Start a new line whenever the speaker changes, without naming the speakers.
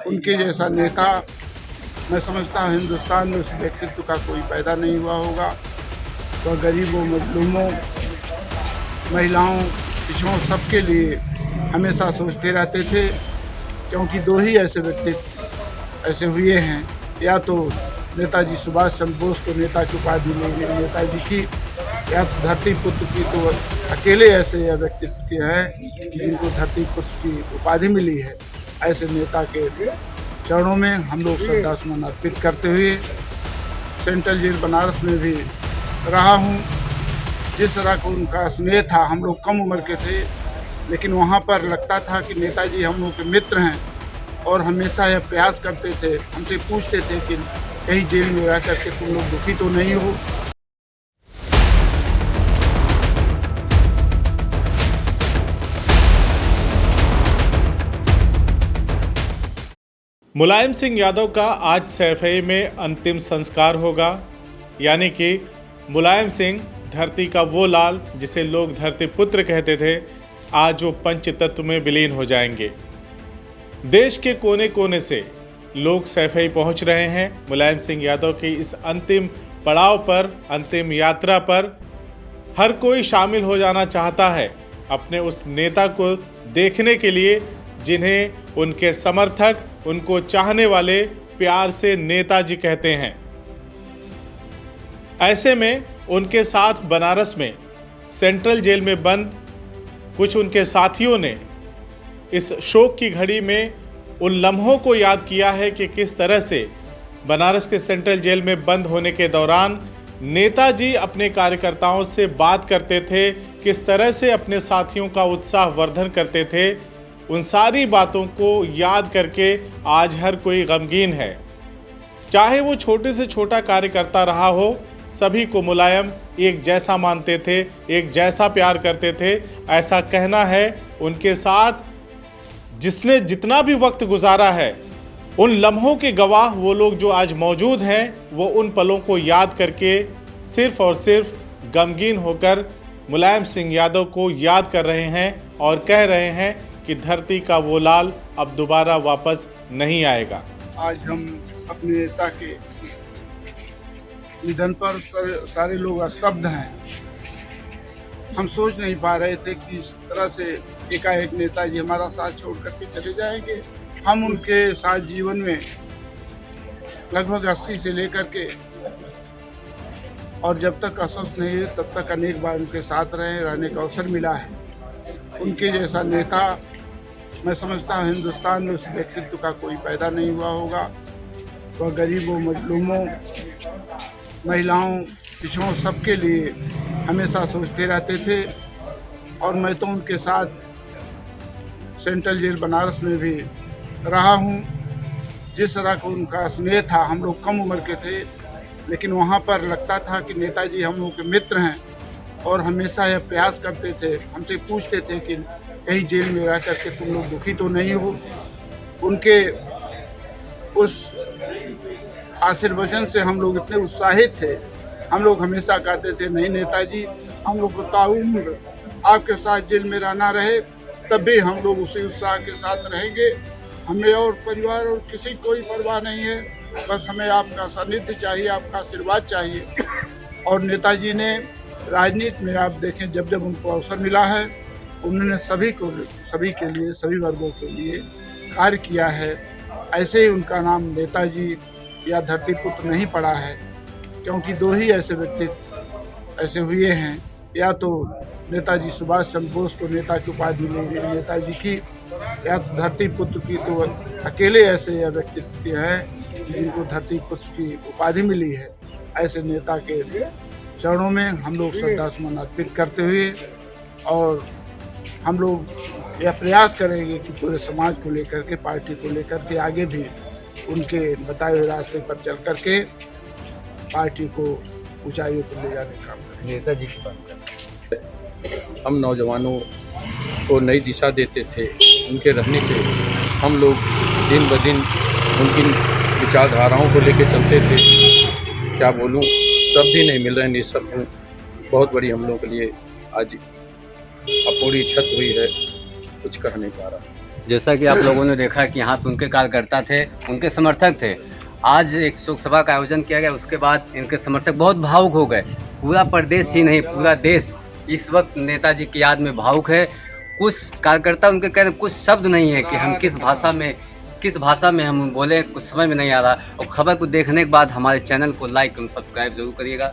उनके जैसा नेता मैं समझता हूँ हिंदुस्तान में उस व्यक्तित्व का कोई पैदा नहीं हुआ होगा। वह गरीबों, मजलूमों, महिलाओं, पिछड़ों सबके लिए हमेशा सोचते रहते थे, क्योंकि दो ही ऐसे व्यक्तित्व ऐसे हुए हैं, या तो नेताजी सुभाष चंद्र बोस को नेता की उपाधि मिली नेताजी की, या तो धरती पुत्र की। तो अकेले ऐसे व्यक्तित्व के हैं कि जिनको धरती पुत्र की उपाधि मिली है। ऐसे नेता के चरणों में हम लोग श्रद्धा सुमन अर्पित करते हुए सेंट्रल जेल बनारस में भी रहा हूँ। जिस तरह का उनका स्नेह था, हम लोग कम उम्र के थे, लेकिन वहाँ पर लगता था कि नेताजी हम लोग के मित्र हैं और हमेशा यह प्रयास करते थे, हमसे पूछते थे कि कहीं जेल में रह करके तुम लोग दुखी तो नहीं हो।
मुलायम सिंह यादव का आज सैफई में अंतिम संस्कार होगा, यानी कि मुलायम सिंह धरती का वो लाल जिसे लोग धरती पुत्र कहते थे, आज वो पंच तत्व में विलीन हो जाएंगे। देश के कोने कोने से लोग सैफई पहुंच रहे हैं। मुलायम सिंह यादव की इस अंतिम पड़ाव पर, अंतिम यात्रा पर हर कोई शामिल हो जाना चाहता है अपने उस नेता को देखने के लिए, जिन्हें उनके समर्थक, उनको चाहने वाले प्यार से नेताजी कहते हैं। ऐसे में उनके साथ बनारस में सेंट्रल जेल में बंद कुछ उनके साथियों ने इस शोक की घड़ी में उन लम्हों को याद किया है कि किस तरह से बनारस के सेंट्रल जेल में बंद होने के दौरान नेताजी अपने कार्यकर्ताओं से बात करते थे, किस तरह से अपने साथियों का उत्साह वर्धन करते थे। उन सारी बातों को याद करके आज हर कोई गमगीन है। चाहे वो छोटे से छोटा कार्यकर्ता रहा हो, सभी को मुलायम एक जैसा मानते थे, एक जैसा प्यार करते थे। ऐसा कहना है उनके साथ जिसने जितना भी वक्त गुजारा है, उन लम्हों के गवाह वो लोग जो आज मौजूद हैं, वो उन पलों को याद करके सिर्फ और सिर्फ गमगीन होकर मुलायम सिंह यादव को याद कर रहे हैं और कह रहे हैं कि धरती का वो लाल अब दोबारा वापस नहीं आएगा।
आज हम अपने नेता के निधन पर सारे लोग स्तब्ध हैं। हम सोच नहीं पा रहे थे कि इस तरह से एकाएक नेताजी हमारा साथ छोड़ करके चले जाएंगे। हम उनके साथ जीवन में लगभग 80 से लेकर के और जब तक अस्वस्थ नहीं हुए तब तक अनेक बार उनके साथ रहने का अवसर मिला है। उनके जैसा नेता मैं समझता हूँ हिंदुस्तान में उस व्यक्तित्व का कोई पैदा नहीं हुआ होगा। वह गरीबों, मजलूमों, महिलाओं, पिछड़ों सबके लिए हमेशा सोचते रहते थे। और मैं तो उनके साथ सेंट्रल जेल बनारस में भी रहा हूँ। जिस तरह का उनका स्नेह था, हम लोग कम उम्र के थे, लेकिन वहाँ पर लगता था कि नेताजी हम लोग के मित्र हैं और हमेशा यह प्रयास करते थे, हमसे पूछते थे कि कहीं जेल में रह करके तुम लोग दुखी तो नहीं हो। उनके उस आशीर्वचन से हम लोग इतने उत्साहित थे। हम लोग हमेशा कहते थे, नहीं नेताजी, हम लोग को ताउम्र आपके साथ जेल में रहना रहे, तब भी हम लोग उसी उत्साह के साथ रहेंगे। हमें और परिवार और किसी कोई परवाह नहीं है, बस हमें आपका सानिध्य चाहिए, आपका आशीर्वाद चाहिए। और नेताजी ने राजनीति में आप देखें, जब जब उनको अवसर मिला है, उन्होंने सभी के लिए, सभी वर्गों के लिए कार्य किया है। ऐसे ही उनका नाम नेताजी या धरती पुत्र नहीं पड़ा है, क्योंकि दो ही ऐसे व्यक्तित्व ऐसे हुए हैं, या तो नेताजी सुभाष चंद्र बोस को नेता की उपाधि मिली नेताजी की, या तो धरती पुत्र की। तो अकेले ऐसे व्यक्तित्व के हैं कि जिनको धरती पुत्र की उपाधि मिली है। ऐसे नेता के चरणों में हम लोग श्रद्धा सुमन अर्पित करते हुए और हम लोग यह प्रयास करेंगे कि पूरे समाज को लेकर के, पार्टी को लेकर के आगे भी उनके बताए हुए रास्ते पर चल करके पार्टी को ऊंचाइयों पर ले जाने का काम करेंगे।
नेताजी की बात करें, हम नौजवानों को नई दिशा देते थे। उनके रहने से हम लोग दिन ब दिन उनकी विचारधाराओं को लेकर चलते थे। क्या बोलूं, सब भी नहीं मिल रहे, निःशब्द हूँ। बहुत बड़ी हम लोग के लिए आज अपूरी क्षत हुई है, कुछ कह नहीं पा रहा।
जैसा कि आप लोगों ने देखा कि यहाँ पे उनके कार्यकर्ता थे, उनके समर्थक थे। आज एक शोक सभा का आयोजन किया गया, उसके बाद इनके समर्थक बहुत भावुक हो गए। पूरा प्रदेश ही नहीं, पूरा देश इस वक्त नेताजी की याद में भावुक है। कुछ कार्यकर्ता उनके कह रहे कुछ शब्द नहीं है कि हम किस भाषा में हम बोले, कुछ समझ में नहीं आ रहा। और खबर को देखने के बाद हमारे चैनल को लाइक एवं सब्सक्राइब जरूर करिएगा।